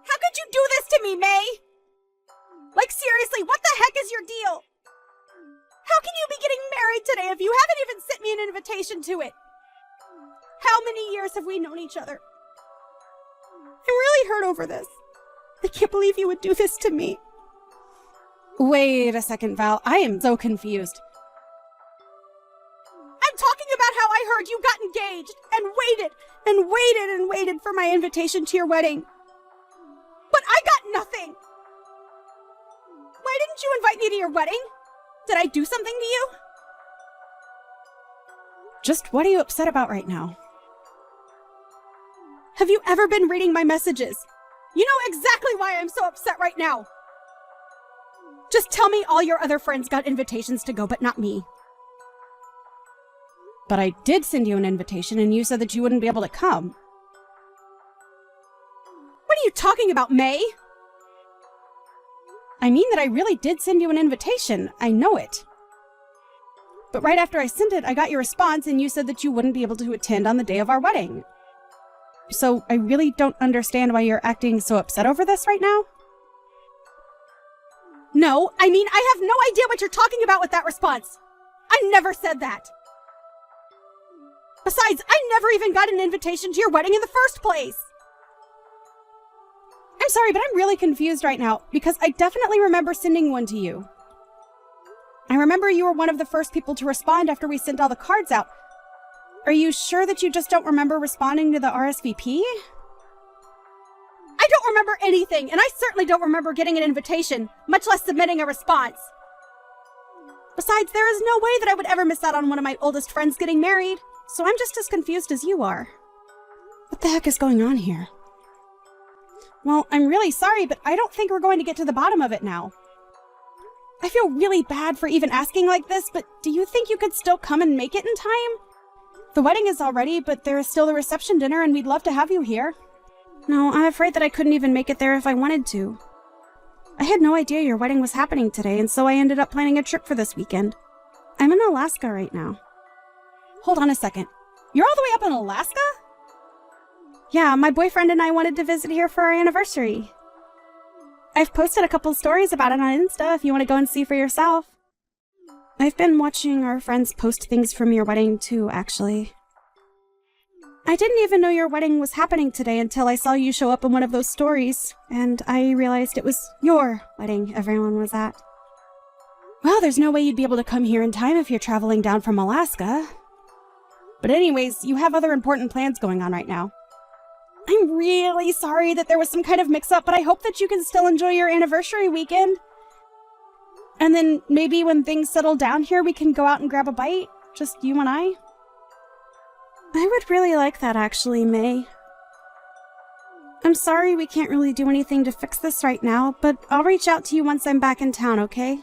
How could you do this to me, May? Like, seriously, what the heck is your deal? How can you be getting married today if you haven't even sent me an invitation to it? How many years have we known each other? I'm really hurt over this. I can't believe you would do this to me. Wait a second, Val. I am so confused. I'm talking about how I heard you got engaged and waited and waited and waited for my invitation to your wedding. But I got nothing. Why didn't you invite me to your wedding? Did I do something to you? Just what are you upset about right now? Have you ever been reading my messages? You know exactly why I'm so upset right now. Just tell me all your other friends got invitations to go, but not me. But I did send you an invitation and you said that you wouldn't be able to come. What are you talking about, May? I mean that I really did send you an invitation. I know it. But right after I sent it, I got your response and you said that you wouldn't be able to attend on the day of our wedding. So I really don't understand why you're acting so upset over this right now. No, I mean, I have no idea what you're talking about with that response. I never said that. Besides, I never even got an invitation to your wedding in the first place. I'm sorry, but I'm really confused right now because I definitely remember sending one to you. I remember you were one of the first people to respond after we sent all the cards out. Are you sure that you just don't remember responding to the RSVP? I don't remember anything, and I certainly don't remember getting an invitation, much less submitting a response. Besides, there is no way that I would ever miss out on one of my oldest friends getting married, so I'm just as confused as you are. What the heck is going on here? Well, I'm really sorry, but I don't think we're going to get to the bottom of it now. I feel really bad for even asking like this, but do you think you could still come and make it in time? The wedding is all ready, but there is still the reception dinner and we'd love to have you here. No, I'm afraid that I couldn't even make it there if I wanted to. I had no idea your wedding was happening today, and so I ended up planning a trip for this weekend. I'm in Alaska right now. Hold on a second. You're all the way up in Alaska? Yeah, my boyfriend and I wanted to visit here for our anniversary. I've posted a couple stories about it on Insta if you want to go and see for yourself. I've been watching our friends post things from your wedding too, actually. I didn't even know your wedding was happening today until I saw you show up in one of those stories, and I realized it was your wedding everyone was at. Well, there's no way you'd be able to come here in time if you're traveling down from Alaska. But anyways, you have other important plans going on right now. I'm really sorry that there was some kind of mix-up, but I hope that you can still enjoy your anniversary weekend. And then maybe when things settle down here, we can go out and grab a bite, just you and I. I would really like that, actually, May. I'm sorry we can't really do anything to fix this right now, but I'll reach out to you once I'm back in town, okay?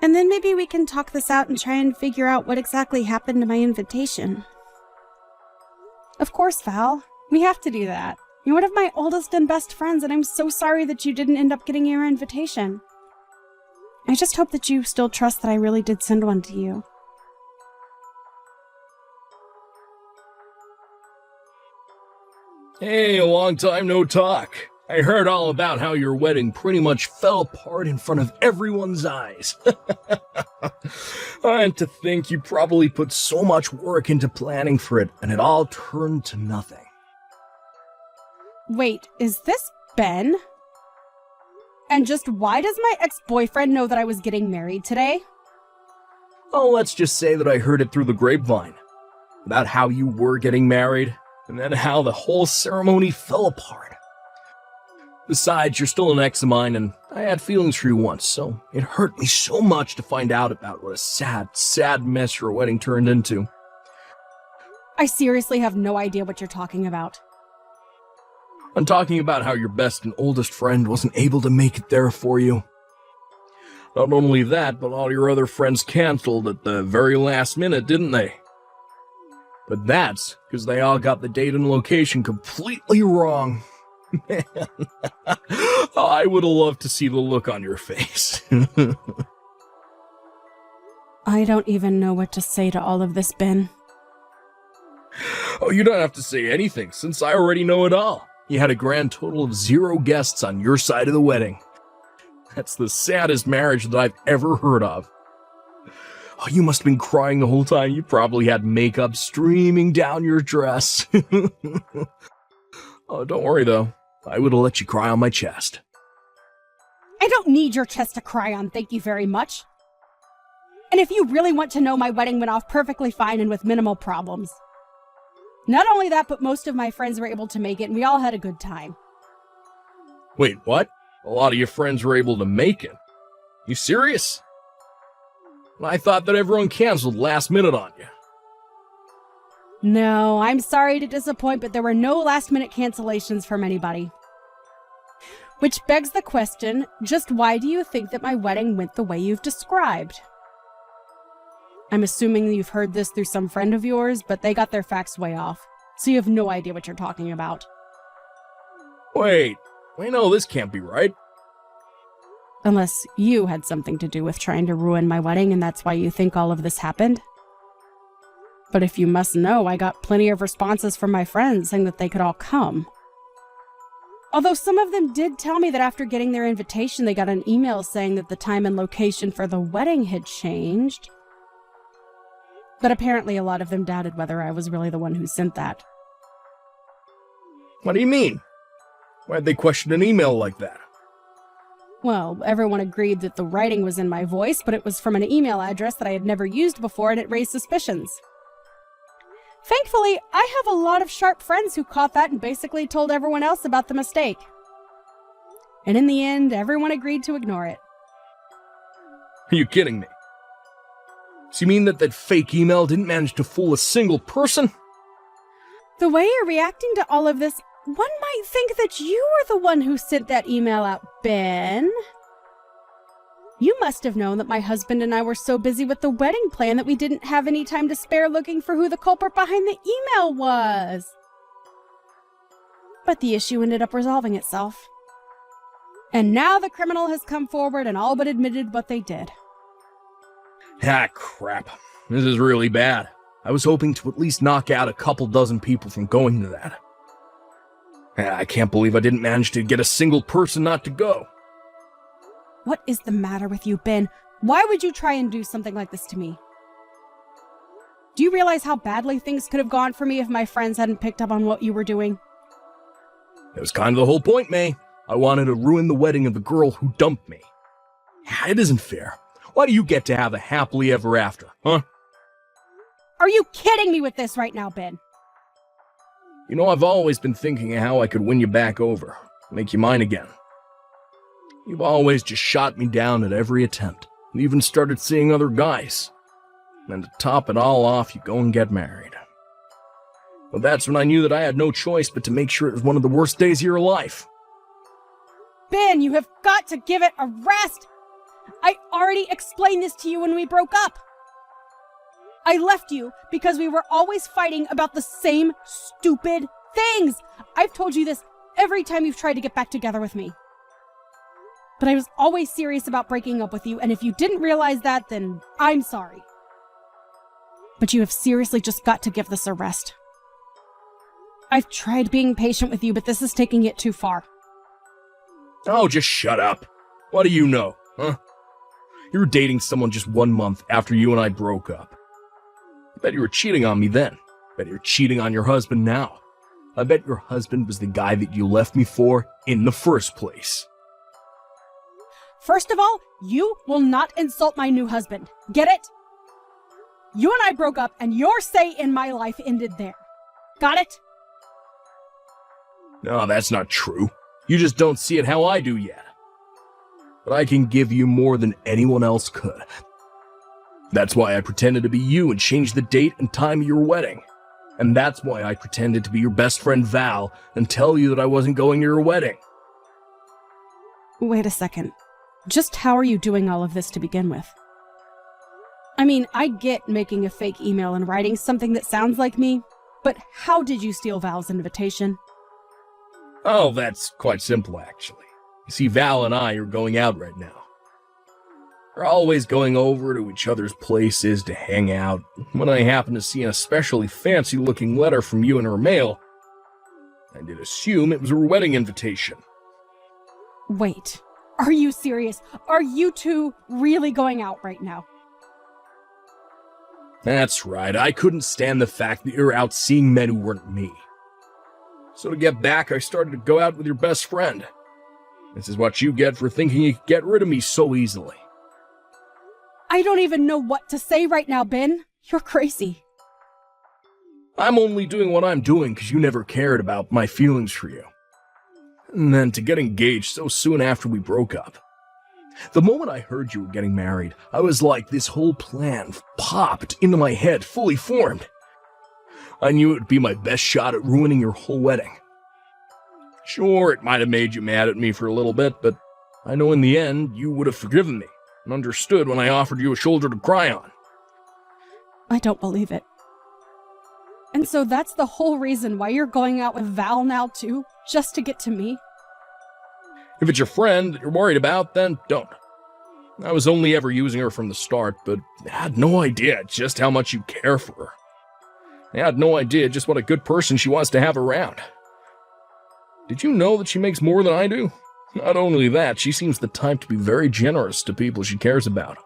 And then maybe we can talk this out and try and figure out what exactly happened to my invitation. Of course, Val. We have to do that. You're one of my oldest and best friends, and I'm so sorry that you didn't end up getting your invitation. I just hope that you still trust that I really did send one to you. Hey, a long time no talk. I heard all about how your wedding pretty much fell apart in front of everyone's eyes. And to think you probably put so much work into planning for it, and it all turned to nothing. Wait, is this Ben? And just why does my ex-boyfriend know that I was getting married today? Oh, let's just say that I heard it through the grapevine. About how you were getting married, and then how the whole ceremony fell apart. Besides, you're still an ex of mine, and I had feelings for you once, so it hurt me so much to find out about what a sad, sad mess your wedding turned into. I seriously have no idea what you're talking about. I'm talking about how your best and oldest friend wasn't able to make it there for you. Not only that, but all your other friends canceled at the very last minute, didn't they? But that's because they all got the date and location completely wrong. Man, I would have loved to see the look on your face. I don't even know what to say to all of this, Ben. Oh, you don't have to say anything, since I already know it all. You had a grand total of 0 guests on your side of the wedding. That's the saddest marriage that I've ever heard of. Oh, you must have been crying the whole time. You probably had makeup streaming down your dress. Oh, don't worry, though. I would have let you cry on my chest. I don't need your chest to cry on, thank you very much. And if you really want to know, my wedding went off perfectly fine and with minimal problems. Not only that, but most of my friends were able to make it, and we all had a good time. Wait, what? A lot of your friends were able to make it? You serious? I thought that everyone canceled last minute on you. No, I'm sorry to disappoint, but there were no last-minute cancellations from anybody. Which begs the question, just why do you think that my wedding went the way you've described? I'm assuming you've heard this through some friend of yours, but they got their facts way off, so you have no idea what you're talking about. Wait, I know this can't be right. Unless you had something to do with trying to ruin my wedding and that's why you think all of this happened. But if you must know, I got plenty of responses from my friends saying that they could all come. Although some of them did tell me that after getting their invitation, they got an email saying that the time and location for the wedding had changed. But apparently a lot of them doubted whether I was really the one who sent that. What do you mean? Why'd they question an email like that? Well, everyone agreed that the writing was in my voice, but it was from an email address that I had never used before, and it raised suspicions. Thankfully, I have a lot of sharp friends who caught that and basically told everyone else about the mistake. And in the end, everyone agreed to ignore it. Are you kidding me? So you mean that fake email didn't manage to fool a single person? The way you're reacting to all of this, one might think that you were the one who sent that email out, Ben. You must have known that my husband and I were so busy with the wedding plan that we didn't have any time to spare looking for who the culprit behind the email was. But the issue ended up resolving itself. And now the criminal has come forward and all but admitted what they did. Ah, crap. This is really bad. I was hoping to at least knock out a couple dozen people from going to that. I can't believe I didn't manage to get a single person not to go. What is the matter with you, Ben? Why would you try and do something like this to me? Do you realize how badly things could have gone for me if my friends hadn't picked up on what you were doing? It was kind of the whole point, May. I wanted to ruin the wedding of the girl who dumped me. It isn't fair. Why do you get to have a happily ever after, huh? Are you kidding me with this right now, Ben? You know, I've always been thinking of how I could win you back over, make you mine again. You've always just shot me down at every attempt, and even started seeing other guys. And to top it all off, you go and get married. Well, that's when I knew that I had no choice but to make sure it was one of the worst days of your life. Ben, you have got to give it a rest! I already explained this to you when we broke up. I left you because we were always fighting about the same stupid things. I've told you this every time you've tried to get back together with me. But I was always serious about breaking up with you, and if you didn't realize that, then I'm sorry. But you have seriously just got to give this a rest. I've tried being patient with you, but this is taking it too far. Oh, just shut up. What do you know, huh? You were dating someone just 1 month after you and I broke up. I bet you were cheating on me then. I bet you're cheating on your husband now. I bet your husband was the guy that you left me for in the first place. First of all, you will not insult my new husband. Get it? You and I broke up, and your say in my life ended there. Got it? No, that's not true. You just don't see it how I do yet. But I can give you more than anyone else could. That's why I pretended to be you and changed the date and time of your wedding. And that's why I pretended to be your best friend Val and tell you that I wasn't going to your wedding. Wait a second. Just how are you doing all of this to begin with? I mean, I get making a fake email and writing something that sounds like me, but how did you steal Val's invitation? Oh, that's quite simple, actually. You see, Val and I are going out right now. We're always going over to each other's places to hang out. When I happen to see an especially fancy-looking letter from you in her mail, I did assume it was her wedding invitation. Wait, are you serious? Are you two really going out right now? That's right, I couldn't stand the fact that you're out seeing men who weren't me. So to get back, I started to go out with your best friend. This is what you get for thinking you could get rid of me so easily. I don't even know what to say right now, Ben. You're crazy. I'm only doing what I'm doing because you never cared about my feelings for you. And then to get engaged so soon after we broke up. The moment I heard you were getting married, I was like, this whole plan popped into my head, fully formed. I knew it would be my best shot at ruining your whole wedding. Sure, it might have made you mad at me for a little bit, but I know in the end you would have forgiven me and understood when I offered you a shoulder to cry on. I don't believe it. And so that's the whole reason why you're going out with Val now too? Just to get to me? If it's your friend that you're worried about, then don't. I was only ever using her from the start, but I had no idea just how much you care for her. I had no idea just what a good person she was to have around. Did you know that she makes more than I do? Not only that, she seems the type to be very generous to people she cares about.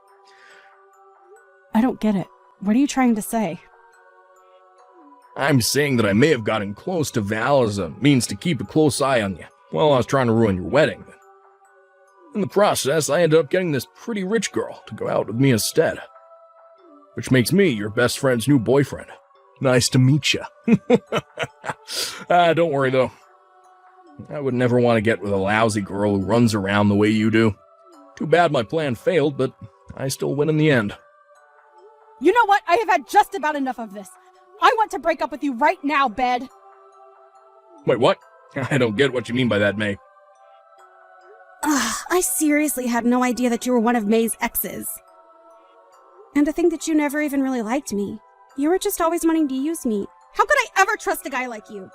I don't get it. What are you trying to say? I'm saying that I may have gotten close to Val as a means to keep a close eye on you while I was trying to ruin your wedding. In the process, I ended up getting this pretty rich girl to go out with me instead. Which makes me your best friend's new boyfriend. Nice to meet you. Don't worry though. I would never want to get with a lousy girl who runs around the way you do. Too bad my plan failed, but I still win in the end. You know what? I have had just about enough of this. I want to break up with you right now, Bed. Wait, what? I don't get what you mean by that, May. I seriously had no idea that you were one of May's exes. And to think that you never even really liked me. You were just always wanting to use me. How could I ever trust a guy like you?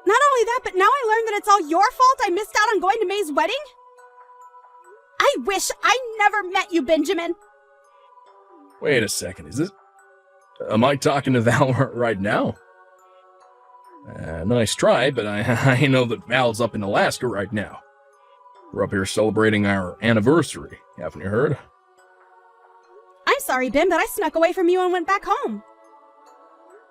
Not only that, but now I learned that it's all your fault I missed out on going to May's wedding? I wish I never met you, Benjamin. Wait a second, is this... Am I talking to Val right now? Nice try, but I know that Val's up in Alaska right now. We're up here celebrating our anniversary, haven't you heard? I'm sorry, Ben, but I snuck away from you and went back home.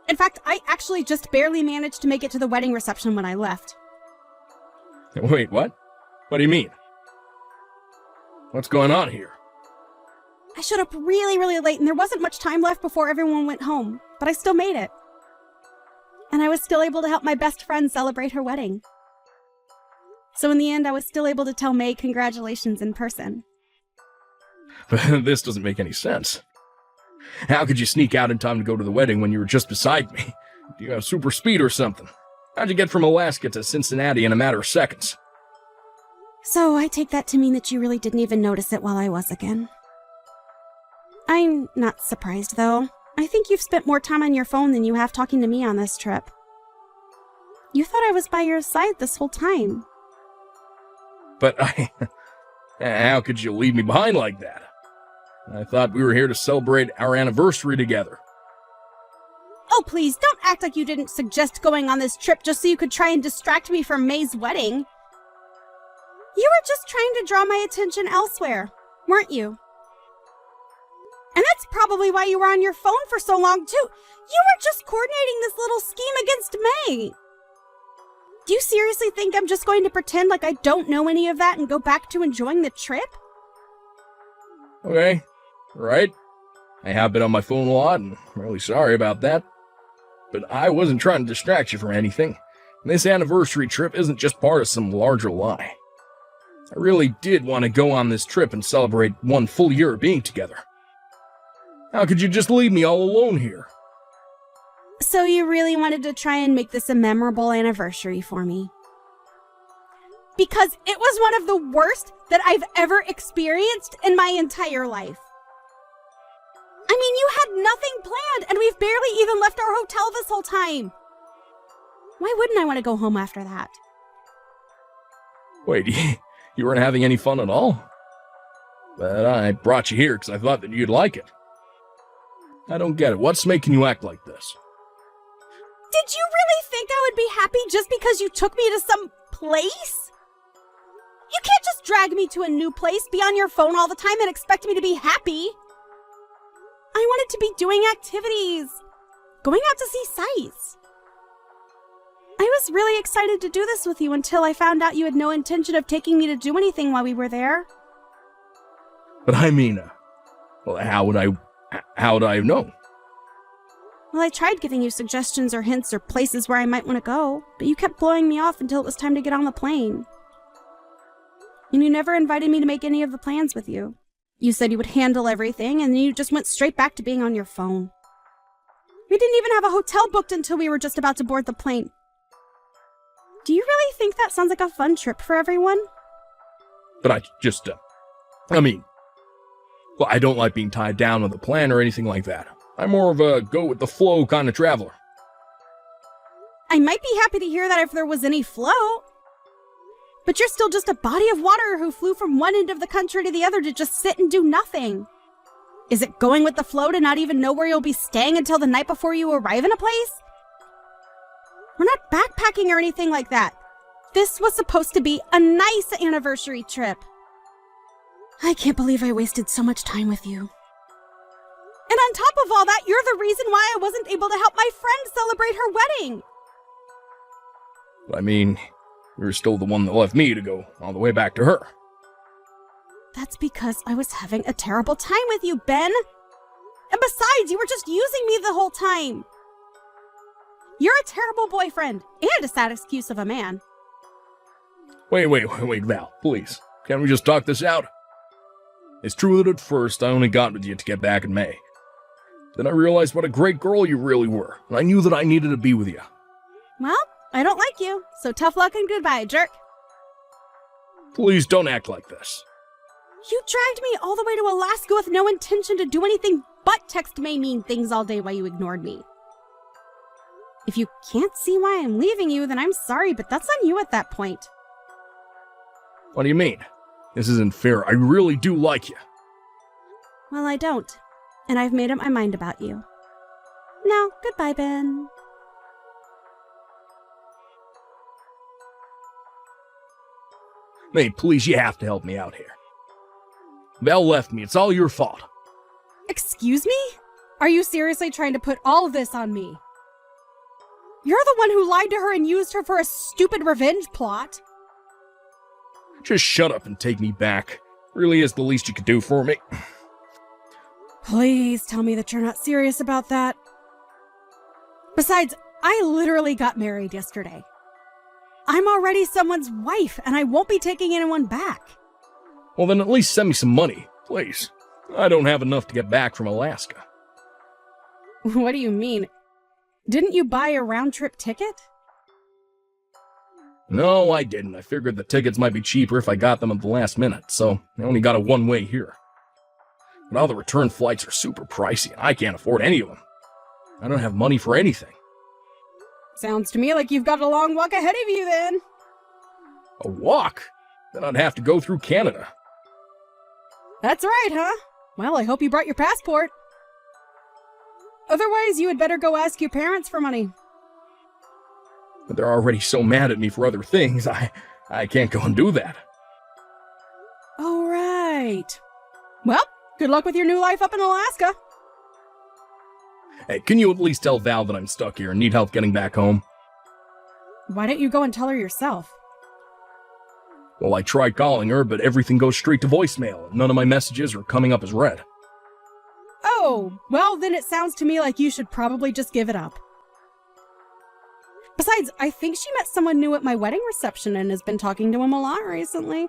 In fact, I actually just barely managed to make it to the wedding reception when I left. Wait, what? What do you mean? What's going on here? I showed up really, really late, and there wasn't much time left before everyone went home, but I still made it. And I was still able to help my best friend celebrate her wedding. So in the end, I was still able to tell May congratulations in person. But this doesn't make any sense. How could you sneak out in time to go to the wedding when you were just beside me? Do you have super speed or something? How'd you get from Alaska to Cincinnati in a matter of seconds? So I take that to mean that you really didn't even notice it while I was again. I'm not surprised, though. I think you've spent more time on your phone than you have talking to me on this trip. You thought I was by your side this whole time. But how could you leave me behind like that? I thought we were here to celebrate our anniversary together. Oh, please, don't act like you didn't suggest going on this trip just so you could try and distract me from May's wedding. You were just trying to draw my attention elsewhere, weren't you? And that's probably why you were on your phone for so long, too. You were just coordinating this little scheme against May. Do you seriously think I'm just going to pretend like I don't know any of that and go back to enjoying the trip? Okay, right. I have been on my phone a lot, and I'm really sorry about that. But I wasn't trying to distract you from anything. This anniversary trip isn't just part of some larger lie. I really did want to go on this trip and celebrate 1 full year of being together. How could you just leave me all alone here? So you really wanted to try and make this a memorable anniversary for me? Because it was one of the worst that I've ever experienced in my entire life. I mean, you had nothing planned, and we've barely even left our hotel this whole time. Why wouldn't I want to go home after that? Wait, you weren't having any fun at all? But I brought you here because I thought that you'd like it. I don't get it. What's making you act like this? Did you really think I would be happy just because you took me to some place? You can't just drag me to a new place, be on your phone all the time, and expect me to be happy. I wanted to be doing activities, going out to see sights. I was really excited to do this with you until I found out you had no intention of taking me to do anything while we were there. But I mean, well, how would I have known? Well, I tried giving you suggestions or hints or places where I might want to go, but you kept blowing me off until it was time to get on the plane. And you never invited me to make any of the plans with you. You said you would handle everything, and then you just went straight back to being on your phone. We didn't even have a hotel booked until we were just about to board the plane. Do you really think that sounds like a fun trip for everyone? But I just, well, I don't like being tied down with a plan or anything like that. I'm more of a go-with-the-flow kind of traveler. I might be happy to hear that if there was any flow. But you're still just a body of water who flew from one end of the country to the other to just sit and do nothing. Is it going with the flow to not even know where you'll be staying until the night before you arrive in a place? We're not backpacking or anything like that. This was supposed to be a nice anniversary trip. I can't believe I wasted so much time with you. And on top of all that, you're the reason why I wasn't able to help my friend celebrate her wedding. I mean, you're still the one that left me to go all the way back to her. That's because I was having a terrible time with you, Ben. And besides, you were just using me the whole time. You're a terrible boyfriend and a sad excuse of a man. Wait, Val, please. Can't we just talk this out? It's true that at first I only got with you to get back in May. Then I realized what a great girl you really were, and I knew that I needed to be with you. Well, I don't like you, so tough luck and goodbye, jerk. Please don't act like this. You dragged me all the way to Alaska with no intention to do anything but text May mean things all day while you ignored me. If you can't see why I'm leaving you, then I'm sorry, but that's on you at that point. What do you mean? This isn't fair. I really do like you. Well, I don't. And I've made up my mind about you. Now, goodbye, Ben. May, please, you have to help me out here. Val left me. It's all your fault. Excuse me? Are you seriously trying to put all of this on me? You're the one who lied to her and used her for a stupid revenge plot. Just shut up and take me back. Really is the least you could do for me. Please tell me that you're not serious about that. Besides, I literally got married yesterday. I'm already someone's wife, and I won't be taking anyone back. Well, then at least send me some money, please. I don't have enough to get back from Alaska. What do you mean? Didn't you buy a round-trip ticket? No, I didn't. I figured the tickets might be cheaper if I got them at the last minute, so I only got a one-way here. But all the return flights are super pricey, and I can't afford any of them. I don't have money for anything. Sounds to me like you've got a long walk ahead of you, then. A walk? Then I'd have to go through Canada. That's right, huh? Well, I hope you brought your passport. Otherwise, you had better go ask your parents for money. But they're already so mad at me for other things, I can't go and do that. All right. Well, good luck with your new life up in Alaska. Hey, can you at least tell Val that I'm stuck here and need help getting back home? Why don't you go and tell her yourself? Well, I tried calling her, but everything goes straight to voicemail, and none of my messages are coming up as read. Oh, well, then it sounds to me like you should probably just give it up. Besides, I think she met someone new at my wedding reception and has been talking to him a lot recently.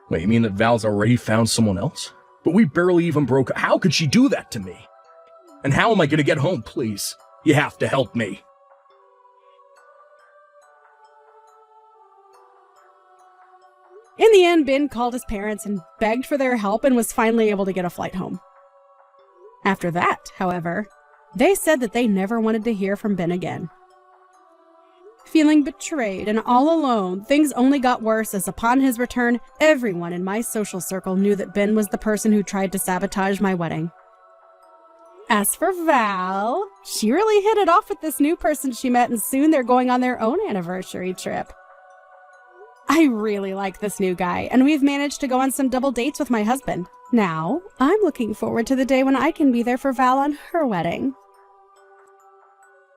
Wait, you mean that Val's already found someone else? But we barely even broke up. How could she do that to me? And how am I gonna get home, please? You have to help me. In the end, Ben called his parents and begged for their help and was finally able to get a flight home. After that, however, they said that they never wanted to hear from Ben again. Feeling betrayed and all alone, things only got worse as upon his return, everyone in my social circle knew that Ben was the person who tried to sabotage my wedding. As for Val, she really hit it off with this new person she met, and soon they're going on their own anniversary trip. I really like this new guy, and we've managed to go on some double dates with my husband. Now, I'm looking forward to the day when I can be there for Val on her wedding.